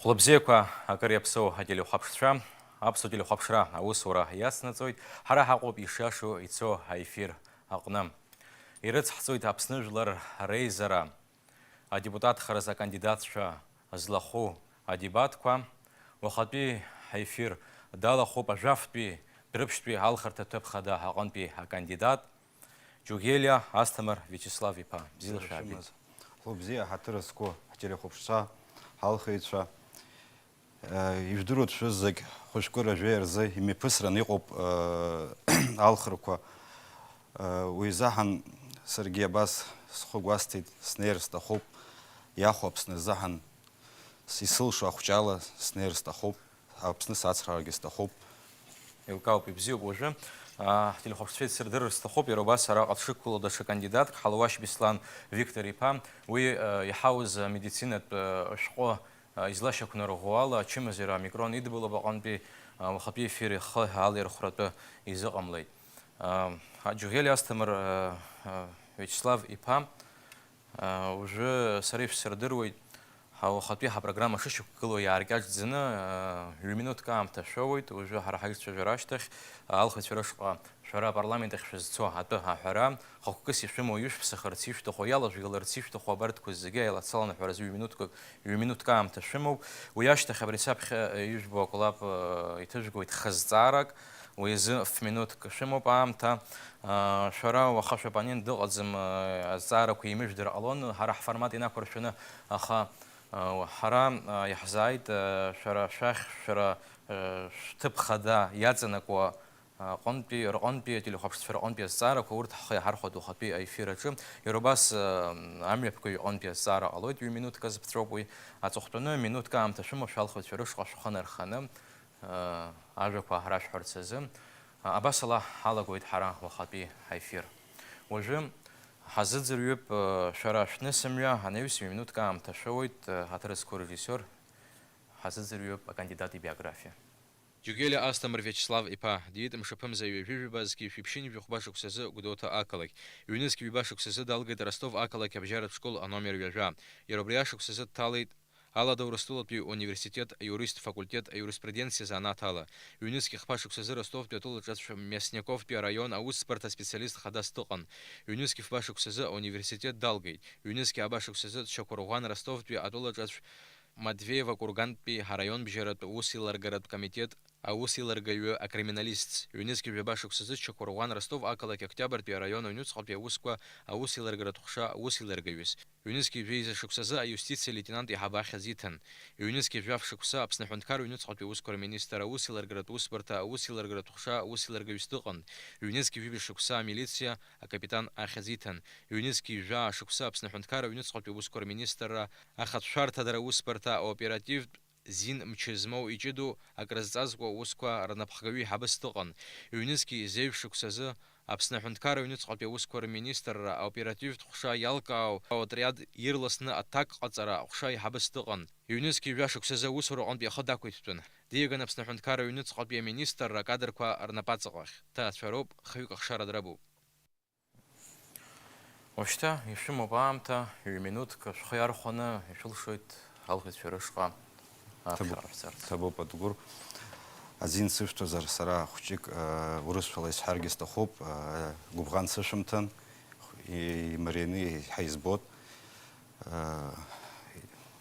Хлопзеква акариапсо аделю хапшра, абсоделю хапшра, аусура яснацоид, хара хакоп ишашу ицо эфир акнам. Ирец хацоид апснежлар рейзера, а депутат хараса кандидатша злаху адибатква, вахапи эфир далаху пажафпи, дрыпшпи алхарта топхада аконпи кандидат, Джугелия Астамар Вячеслав Ипа. Бзилашаби. Хлопзия хатырыско телехопша, халхейша. Иждурут шузак хошкора жверзе ими пысран иқоп алхырква. Уизахан Сергей Бас схогвастит снерстахоп яхопсны захан сисылшу ахучала снерстахоп апсны сацрагистахоп. Илкауп бзиу боже. Телехопшфет сердер стахоп Яробас ара отшикула даши кандидат Халваш Беслан Виктор Ипа. Уи яхауз медицинат шко излаша кунаргуала чимазира микрон идбула баганби вахапи эфири хали рухрата изамлей. Джугели Астамар Вячеслав Ипа уже сариф сердеруй хапиха программа шишук кило яргаж зина минутка амта шоуит уже харахайс чажараштах алхат фирашка шара парламент хшизцо хата хара хоккис ишмо юш псахарци что хояла жигаларци что хабарт кузига ела цалана фараз минутка амта шимо уяшта хабрисабх юш боколап итажгоит хазцарак ويز في منوت كشمو بامتا شرا وخشب بانين دغزم الزارة كيمش در ألون هرح فرمات إنا كرشنا أخا حرام يحزايد شرا شيخ شرا تبخدا ياتنك و قنبي رقنبي تلو خبش في رقنبي الزارة كورت حيا هرخد وخبي أي فيرة يروباس عمري بكوي قنبي الزارة ألود يمينوت كذب تروبوي أتوختنا منوت كام تشمو شالخد فيروش قشخنا الخنم أجوكوا هراش حرتسزم أبصلا حالا قويت حرا وخبي هيفير وجم حزت زريب شراش نسميا هنويس минут كام تشويت هترس كورجيسور حزت زريب كانديداتي биография Джугели Астамар Вячеслав Ипа, диет мшапам за вибазки фипшини вюхбашук сезе гудота акалак. Юнески вибашук сезе далгает Ростов акалак обжарат школ а номер вяжа. Еробряшук сезе талит Алада урастулат университет, юрист факультет, юриспруденция за натала. Юнески хпашук сезе Ростов пятул Мясников пи район, а спорта специалист хадастокан. Юнески хпашук сезе университет далгает. Юнески абашук сезе Чакурган Ростов пи атула Матвеева Курган пи район бжарат усиларгарат комитет аусиларгаю а криминалист. Юнески бебашук сезе Чакурган Ростов акалак Октябрь пи район унюц хапи усква аусиларгарат хуша аусиларгаюс. Юнески вейза шуксаза юстиция лейтенант Ихаба Хазитан. Юнески вяв шукса апснахункар юнюц хапи ускор министра аусиларгарат успорта аусиларгарат хуша аусиларгаюстыган. Юнески виби шукса милиция а капитан Ахазитан. Юнески вя шукса апснахункар юнюц хапи ускор министра Ахатшарта дара успорта оператив Зин мчезмоу ичиду акразазго усква ранапхгави хабыстыган. Юнески зейв шуксаза Апснахунткар юнюц хапи ускор министр оператив хуша ялкау отряд ирласны атак қацара хуша хабыстыган. Юнески вяшук сеза усур он бихада куйтун. Диеган апснахунткар юнюц хапи министр кадрква арнапацгах. Та шароб хюк хшара драбу. Ошта ишимо бамта минутка шхяр хона ишулшойт алхит фирушка. Табу подгур. Один сышту зарсара хучик урысшалайс харгистахоп губган сышымтан и марины хайзбот.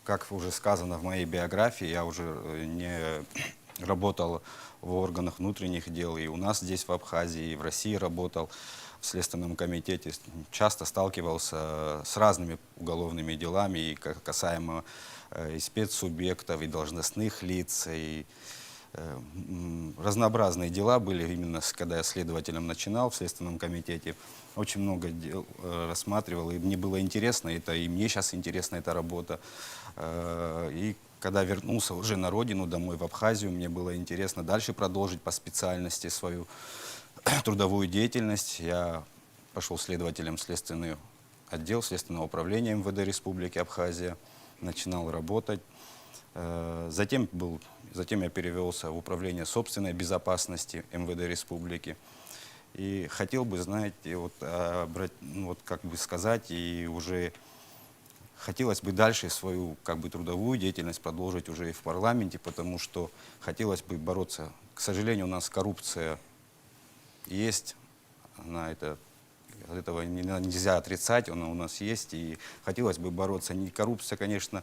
Как уже сказано в моей биографии, я уже не работал в органах внутренних дел, и у нас здесь в Абхазии, и в России работал в Следственном комитете, часто сталкивался с разными уголовными делами, и касаемо и спецсубъектов, и должностных лиц, и разнообразные дела были именно когда я следователем начинал в Следственном комитете. Очень много дел рассматривал, и мне было интересно это, и мне сейчас интересна эта работа. И когда вернулся уже на родину, домой в Абхазию, мне было интересно дальше продолжить по специальности свою трудовую деятельность. Я пошел следователем в Следственный отдел Следственного управления МВД Республики Абхазия, начинал работать. Затем я перевелся в управление собственной безопасности МВД Республики. И хотел бы, знаете, вот как бы сказать, и уже хотелось бы дальше свою как бы трудовую деятельность продолжить уже и в парламенте, потому что хотелось бы бороться. К сожалению, у нас коррупция есть, этого нельзя отрицать, она у нас есть, и хотелось бы бороться. Не коррупция, конечно,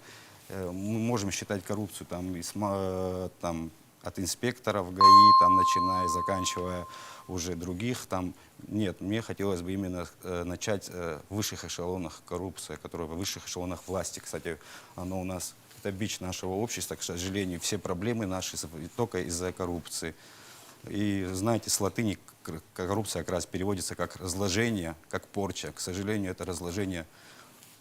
мы можем считать коррупцию там, от инспекторов ГАИ, там, начиная, заканчивая уже других. Там. Нет, мне хотелось бы именно начать в высших эшелонах коррупции, которая в высших эшелонах власти. Кстати, оно у нас, это бич нашего общества, к сожалению, все проблемы наши только из-за коррупции. И знаете, с латыни коррупция как раз переводится как разложение, как порча. К сожалению, это разложение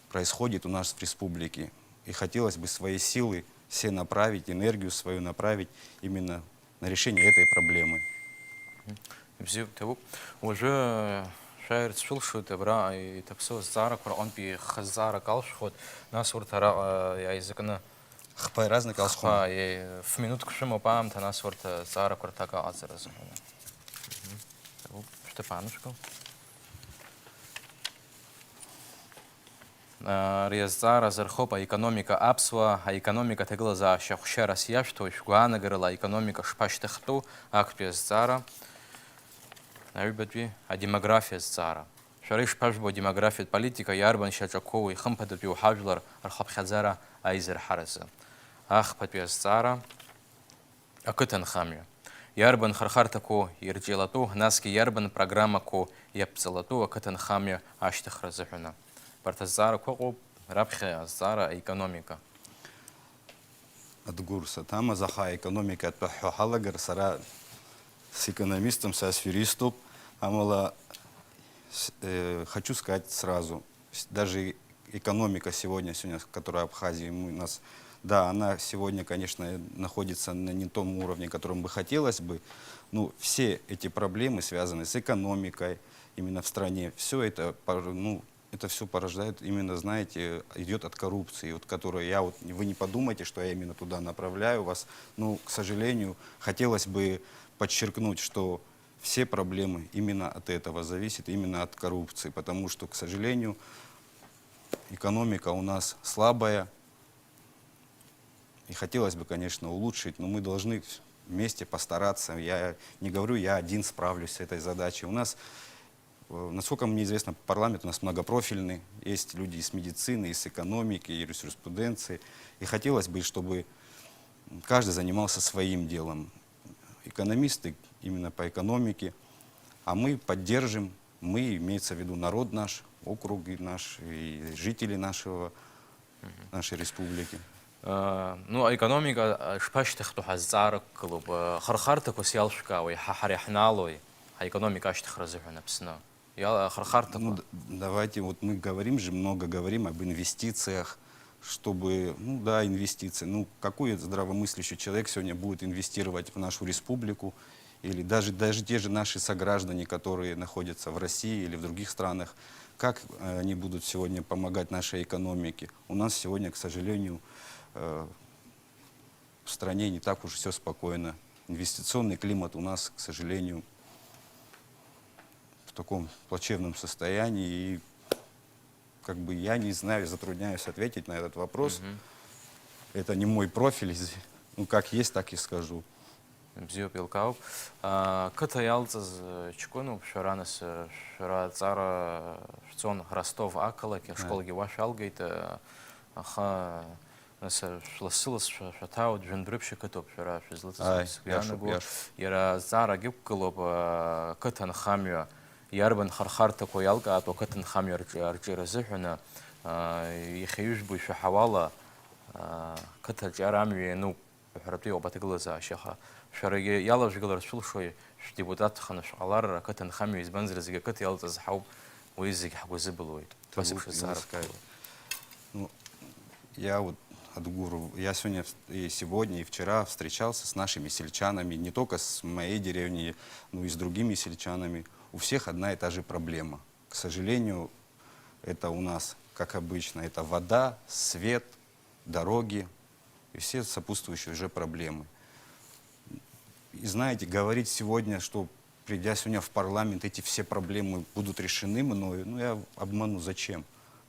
происходит у нас в республике. И хотелось бы свои силы все направить, энергию свою направить именно на решение этой проблемы. Бзиу табу. Уже шаир тшулшут бра и таксо зара Коран би хазара калшхот нас уртара я языкна Хпай разный колсхон. в минутку шимо пам та нас урта зара куртага азразу. Табу Штефанушка. Резара зархопа экономика апсва, а экономика тегла за шахша Россия, что шгуана говорила экономика шпаштехту, акпес зара. Наверное, а демография зара. Шариш пажбо демография политика ярбан шачакова и хампадби ухажлар архабхазара айзер хараса. Ах подпес зара. Акытан хамя. Ярбан хархартаку ирджилату, наски ярбан программа ко япцалату, акытан хамя аштахразахуна. Партазара кого рабхе зара экономика. От гурса. Там азаха экономика от пахалагар сара с экономистом, с аферистом. Амала, хочу сказать сразу, даже экономика сегодня, которая в Абхазии у нас, да, она сегодня, конечно, находится на не том уровне, которым бы хотелось бы. Но все эти проблемы, связанные с экономикой именно в стране, все это, это все порождает именно, знаете, идет от коррупции, вот, которую вы не подумайте, что я именно туда направляю вас. Но, к сожалению, хотелось бы подчеркнуть, что все проблемы именно от этого зависят, именно от коррупции, потому что, к сожалению, экономика у нас слабая, и хотелось бы, конечно, улучшить, но мы должны вместе постараться. Я не говорю, я один справлюсь с этой задачей. У нас, насколько мне известно, парламент у нас многопрофильный, есть люди из медицины, из экономики, из юриспруденции, и хотелось бы, чтобы каждый занимался своим делом. Экономисты именно по экономике, а мы поддержим, мы, имеется в виду народ наш, округ наш и жители нашей республики. Ну, экономика шпаштых то зара клуб хархартаку сялшкавый хахаряхналой, а экономика аштахразахуна псна. Я хархартаку. Давайте, вот мы много говорим об инвестициях, чтобы, ну да, инвестиции. Ну, какой здравомыслящий человек сегодня будет инвестировать в нашу республику, или даже те же наши сограждане, которые находятся в России или в других странах, как они будут сегодня помогать нашей экономике? У нас сегодня, к сожалению, в стране не так уж все спокойно. Инвестиционный климат у нас, к сожалению, в таком плачевном состоянии, и как бы я не знаю, затрудняюсь ответить на этот вопрос. Это не мой профиль. Ну, как есть, так и скажу. Бзиу пилкау. Кыта ялцыз чекону шаранас шара цара шцон Ростов акалаки школги ваш алгейт аха наса шласылыс шатау джендрыпши кытоп шара шизлытыз янагу яра зара гибкылоп кытан хамю ярбан хархарта коялка то кытан хамю арчиразыхуна يخيوش بوش حوالا كتر جرامي نو بحرتي وبتقلزا شيخا شرقي يلا جقدر شو شوي ديبوتات خنش على كتن خمي يزبنزر زي كت يلا تزحوب ويزق حق زبلويد بس في الزهر. Ну, я вот от гуру, я сегодня и вчера встречался с нашими сельчанами, не только с моей деревни, но и с другими сельчанами. У всех одна и та же проблема. К сожалению, это у нас, как обычно, это вода, свет, дороги и все сопутствующие уже проблемы. И знаете, говорить сегодня, что придя сегодня в парламент, эти все проблемы будут решены мною, ну я обману, зачем?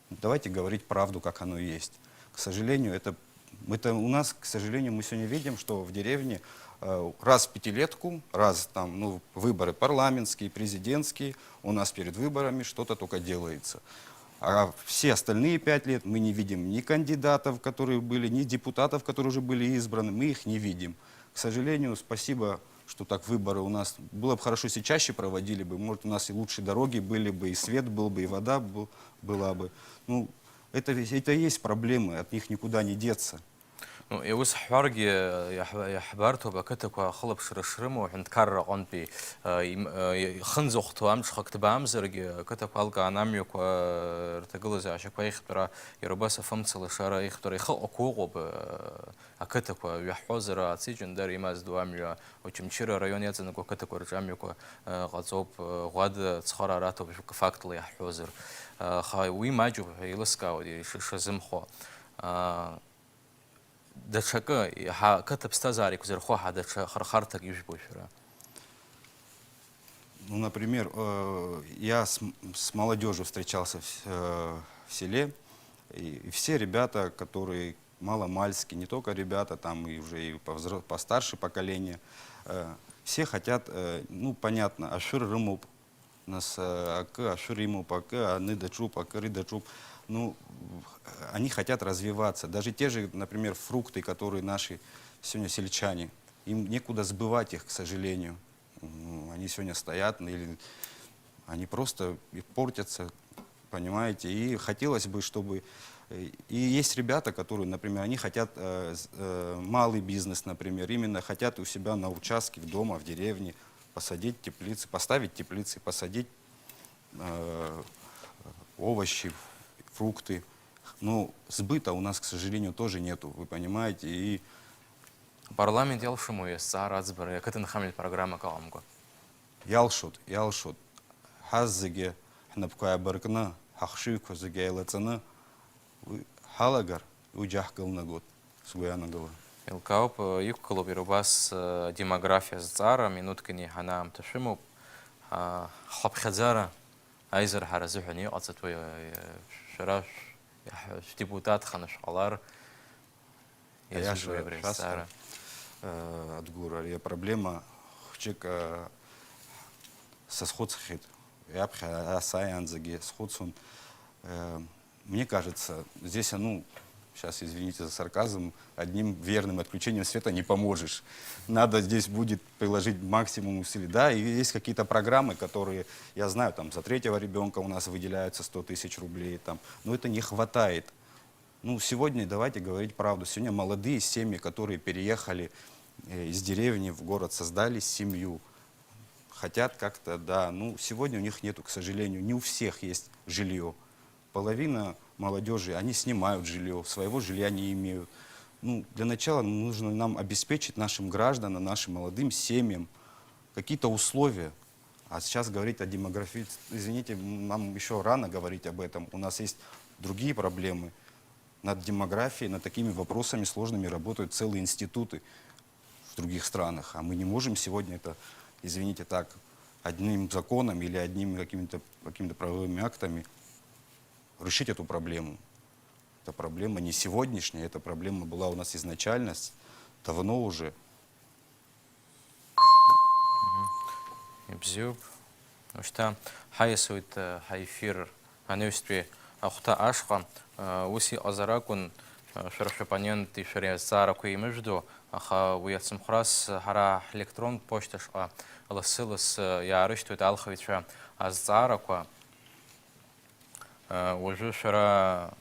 Давайте говорить правду, как оно есть. К сожалению, это у нас, к сожалению, мы сегодня видим, что в деревне раз в пятилетку, раз там, ну, выборы парламентские, президентские, у нас перед выборами что-то только делается. А все остальные 5 лет мы не видим ни кандидатов, которые были, ни депутатов, которые уже были избраны, мы их не видим. К сожалению, спасибо, что так выборы у нас. Было бы хорошо, если чаще проводили бы, может, у нас и лучшие дороги были бы, и свет был бы, и вода была бы. Ну, это и есть проблемы, от них никуда не деться. Ну, يوس حوارج يحبرته بكتك خلب شرشرم وعند كار قنبي خنز أختو أمش خكت بامزرج كتك هالك أنام يك ارتجلز عشان كوي خبرة يرباس فهمت الإشارة يختار يخ أقوق أكتك ويحوزر أتسجن داري ماز دواميا وتمشير ريون يزن كتك ورجام يك غضب غاد تصخر راتو بشوك فاكت لي يحوزر خاي وي ماجو يلسكا ودي شزم خو دشكا كتب ستازاري كزر خوها دش خرخرتك يجبو شرا. Ну, например, я с молодежью встречался в селе, и все ребята, которые маломальские, не только ребята, там и уже и постарше поколение, все хотят, ну, понятно, ашир рымуп, нас ашир рымуп, аны дачуп, акыры дачуп. Ну, они хотят развиваться. Даже те же, например, фрукты, которые наши сегодня сельчане, им некуда сбывать их, к сожалению. Они сегодня стоят, или они просто портятся, понимаете. И хотелось бы, чтобы... И есть ребята, которые, например, они хотят малый бизнес, например, именно хотят у себя на участке, дома, в деревне посадить теплицы, поставить теплицы, посадить овощи, фрукты. Но сбыта у нас, к сожалению, тоже нету, вы понимаете. И парламент ялшему есть сарадзбер, как это нахамит программа каламго. ялшут. Хаззеге хнапкая баркна, хахшивку зеге элацана, халагар, уджах год, суяна гала. Илкауп юккалу бирубас демография зара, минуткани ханам ташиму, хлопхадзара, айзер харазухани, ацатвой шараш, депутат ханашалар, Я же шаста от гура. Я проблема хчик со сходцем. Я асаянзаги сходцем. Мне кажется, здесь, ну, сейчас извините за сарказм, одним верным отключением света не поможешь. Надо здесь будет приложить максимум усилий. Да, и есть какие-то программы, которые, я знаю, там за 3-го ребенка у нас выделяются 100 тысяч рублей, там, но это не хватает. Ну, сегодня давайте говорить правду. Сегодня молодые семьи, которые переехали из деревни в город, создали семью, хотят как-то, да, ну, сегодня у них нету, к сожалению, не у всех есть жилье. Половина молодежи, они снимают жилье, своего жилья не имеют. Ну, для начала нужно нам обеспечить нашим гражданам, нашим молодым семьям какие-то условия. А сейчас говорить о демографии, извините, нам еще рано говорить об этом. У нас есть другие проблемы. Над демографией, над такими вопросами сложными работают целые институты в других странах. А мы не можем сегодня это, извините, так, одним законом или одними какими-то правовыми актами решить эту проблему. Эта проблема не сегодняшняя, эта проблема была у нас изначально, давно уже. Бзюб, что хайсует хайфир, анюстри, ахта ашка, уси азаракун, шершепанен ты шерезара куи между, аха уяцмхрас хара электрон почташ, ласилас ярыштует алхавича азарака. Уже шара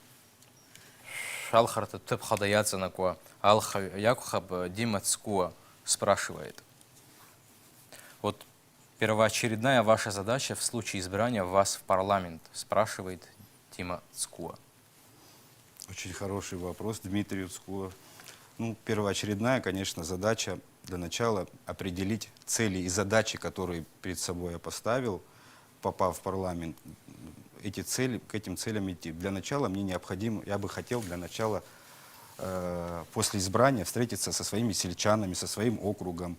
шалхарта тып хадаяться на куа алха якухаб димацкуа спрашивает. Вот первоочередная ваша задача в случае избрания вас в парламент, спрашивает Дима Цкуа. Очень хороший вопрос, Дмитрий Цкуа. Ну, первоочередная, конечно, задача для начала определить цели и задачи, которые перед собой я поставил, попав в парламент. Эти цели, к этим целям идти. Для начала мне необходимо, я бы хотел для начала после избрания встретиться со своими сельчанами, со своим округом.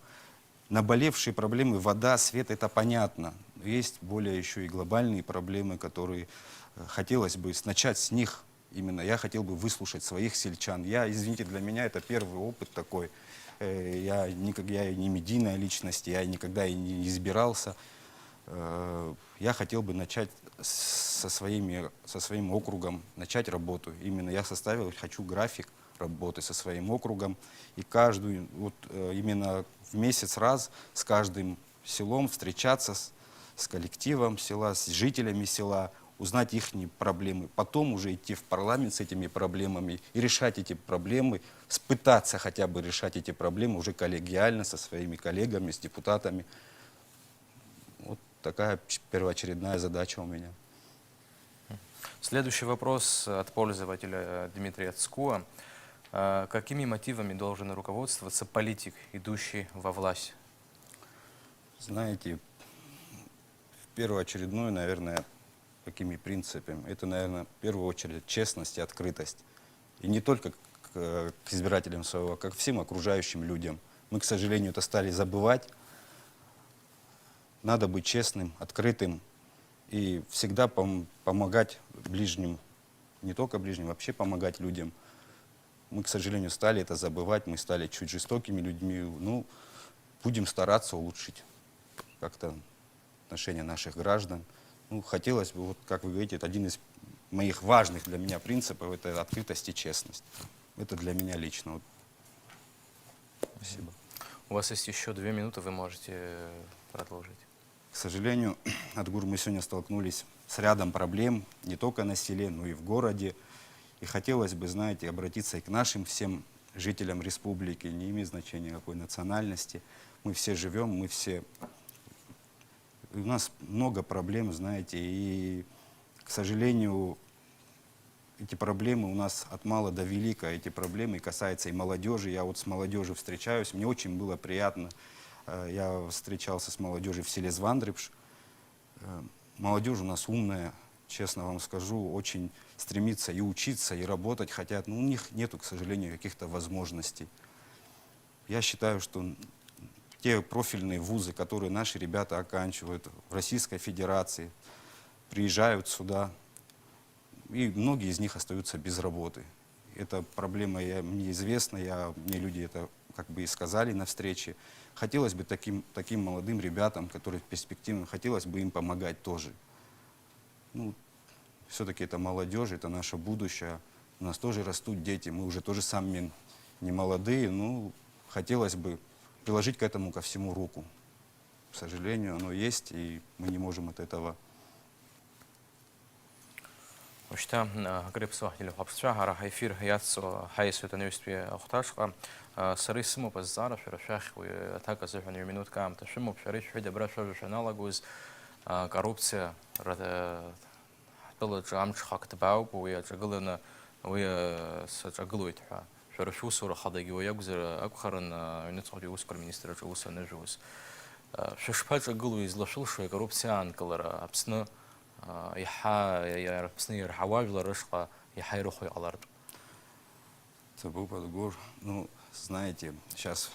Наболевшие проблемы, вода, свет, это понятно. есть более еще и глобальные проблемы, которые хотелось бы начать с них. Именно я хотел бы выслушать своих сельчан. Я, извините, для меня это первый опыт такой. Я не медийная личность, я никогда и не избирался. Я хотел бы начать со своим округом, начать работу. Именно я хочу график работы со своим округом. И каждую, именно в месяц раз с каждым селом встречаться с коллективом села, с жителями села, узнать их проблемы, потом уже идти в парламент с этими проблемами и решать эти проблемы, пытаться хотя бы решать эти проблемы уже коллегиально со своими коллегами, с депутатами. Вот такая первоочередная задача у меня. Следующий вопрос от пользователя Дмитрия Цкуа. Какими мотивами должен руководствоваться политик, идущий во власть? Знаете, первоочередное, наверное, какими принципами? Это, наверное, в первую очередь честность и открытость. И не только к избирателям своего, а как всем окружающим людям. Мы, к сожалению, это стали забывать. Надо быть честным, открытым и всегда помогать ближним. Не только ближним, вообще помогать людям. Мы, к сожалению, стали это забывать, мы стали чуть жестокими людьми. Ну, будем стараться улучшить как-то отношения наших граждан. Ну, хотелось бы, вот, как вы говорите, это один из моих важных для меня принципов, это открытость и честность. Это для меня лично. Вот. Спасибо. У вас есть еще 2 минуты, вы можете продолжить. К сожалению, Адгур, мы сегодня столкнулись с рядом проблем, не только на селе, но и в городе. И хотелось бы, знаете, обратиться и к нашим всем жителям республики, не имеет значения какой национальности. Мы все живем, мы все... У нас много проблем, знаете, и, к сожалению, эти проблемы у нас от мала до велика. Эти проблемы касаются и молодежи. Я вот с молодежью встречаюсь, мне очень было приятно. Я встречался с молодежью в селе Звандрипш. Молодежь у нас умная, честно вам скажу, очень стремится и учиться, и работать хотят. Но у них нету, к сожалению, каких-то возможностей. Я считаю, что те профильные вузы, которые наши ребята оканчивают в Российской Федерации, приезжают сюда, и многие из них остаются без работы. Эта проблема мне известна, мне люди это как бы и сказали на встрече. Хотелось бы таким молодым ребятам, которые перспективны, хотелось бы им помогать тоже. Ну, все-таки это молодежь, это наше будущее. У нас тоже растут дети, мы уже тоже сами не молодые, но хотелось бы приложить к этому ко всему руку. К сожалению, оно есть, и мы не можем от этого. Ушта грипсо или хапсча гара эфир яцо хайсу это ньюспи охташка сарисмо базара шарашах и атака за минут кам ташимо бшариш хида браша жаналагуз коррупция было джамч хактбау и джаглана и саджаглует شرشو صورة خداجي ويجزر أكخرن نتصوري وسكر министр جوس نجوس شش أقولوا يزلشل شوي كروبسيان كلر أبسنا يا أبسنا يرحواج لرشقة يحيرخوا على الأرض. Это был Адгур. Ну, знаете, сейчас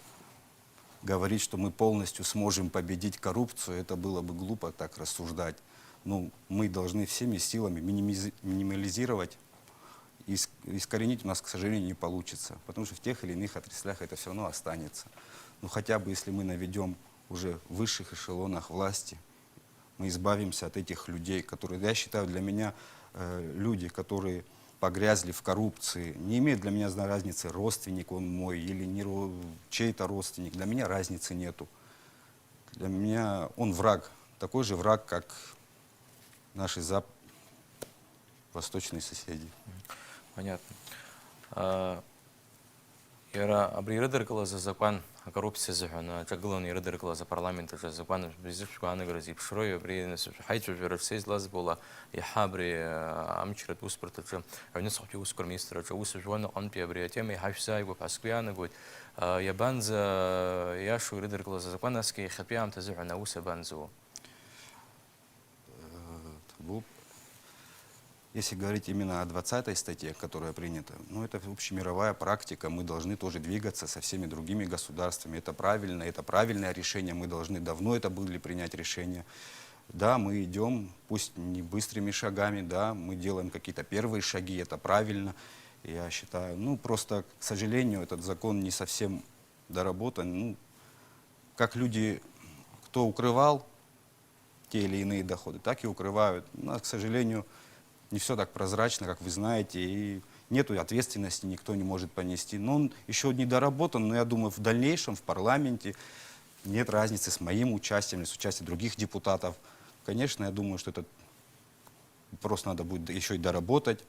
говорить, что мы полностью сможем победить коррупцию, это было бы глупо так рассуждать. Ну, мы должны всеми силами минимализировать. Искоренить у нас, к сожалению, не получится, потому что в тех или иных отраслях это все равно останется. Но хотя бы если мы наведем уже в высших эшелонах власти, мы избавимся от этих людей, которые, я считаю, для меня люди, которые погрязли в коррупции, не имеет для меня разницы, родственник он мой или не чей-то родственник, для меня разницы нету. Для меня он враг, такой же враг, как наши восточные соседи. Понятно. Яра абрирдеркала за закон о коррупции захана, чаглон ирдеркала за парламент за закон безусловно грозит шрою бринес хайчу версей лаз была и хабри амчрат успортача несохти ускор министра чаус жуана он пиабриатем и хашсай в пасквиана год ябанза яшу ирдеркала за закон аски хапиам тазухана усабанзу. Если говорить именно о 20-й статье, которая принята, ну, это общемировая практика, мы должны тоже двигаться со всеми другими государствами. Это правильное решение, мы должны давно это были принять решение. Да, мы идем, пусть не быстрыми шагами, да, мы делаем какие-то первые шаги, это правильно, я считаю. Ну, просто, к сожалению, этот закон не совсем доработан. Ну, как люди, кто укрывал те или иные доходы, так и укрывают. У нас, к сожалению, не все так прозрачно, как вы знаете, и нету ответственности, никто не может понести. Но он еще не доработан, но я думаю, в дальнейшем в парламенте нет разницы с моим участием или с участием других депутатов. Конечно, я думаю, что это просто надо будет еще и доработать,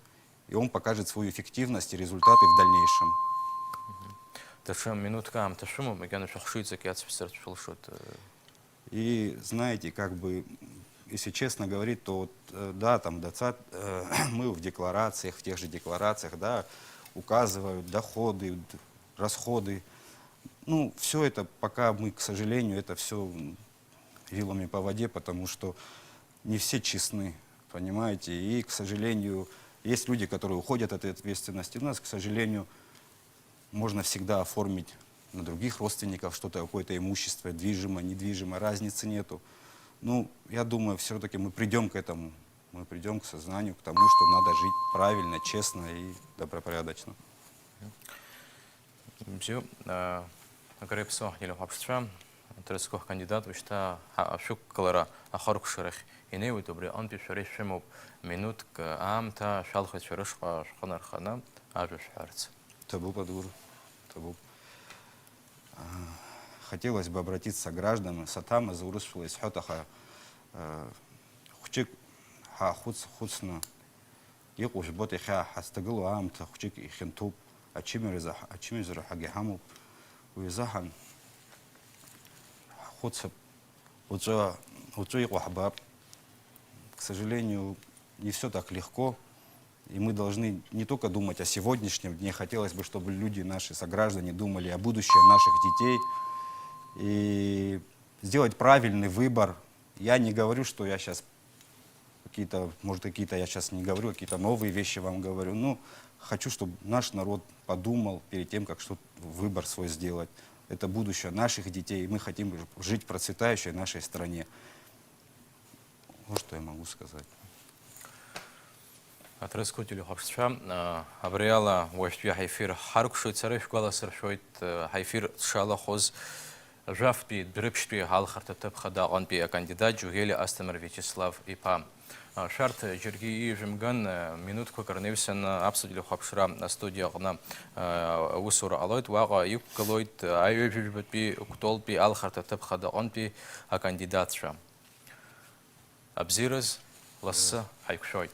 и он покажет свою эффективность и результаты в дальнейшем. Ташем минутка, ташему, мы ганы шахшуйца, кяцписер шулшут. И знаете, как бы, если честно говорить, то вот, да, там мы в декларациях, в тех же декларациях, да, указывают доходы, расходы. Ну, все это пока мы, к сожалению, это все вилами по воде, потому что не все честны, понимаете. И, к сожалению, есть люди, которые уходят от этой ответственности. У нас, к сожалению, можно всегда оформить на других родственников что-то, какое-то имущество, движимое, недвижимое, разницы нету. Ну, я думаю, все-таки мы придем к этому, мы придем к сознанию, к тому, что надо жить правильно, честно и добропорядочно. Бзю, гребсо, еле хапштра, трескох кандидат, вишта, шук калара, ахарк шерих. Ине вы добре, он пишет шемоб минут к амта шалхат шеришха шханархана, ажуш харц. Табу подур, табу. Хотелось бы обратиться к гражданам. Сатама заурысшила из хатаха хучик хуцна يقوش بوتي خا حستقلوا عام تخشيك يخنتوب أتشمر حاجة حمو ويزحن خدسب وتشويق حباب. К сожалению, не все так легко, и мы должны не только думать о сегодняшнем дне, хотелось бы, чтобы люди, наши сограждане, думали о будущем наших детей и сделать правильный выбор. Я не говорю, что я сейчас может, какие-то я сейчас не говорю, какие-то новые вещи вам говорю. Но хочу, чтобы наш народ подумал перед тем, как что выбор свой сделать. Это будущее наших детей, и мы хотим жить в процветающей нашей стране. Вот что я могу сказать. Атрескутили хапштра, абриала ваштвия хайфир харк шуйцарев квала саршуйт хайфир шала хоз жафпи дрипшпи халхарта тапхада гонпи кандидат Джугели Астамир Вячеслав ипа. Шарт Жирги Жимган минутку Карневсен обсудили хапшра студия гна усура алойт вага юккалойт айвежбипи уктолпи алхарта тапхада гонпи кандидатша. Абзираз ласса хайкшойт.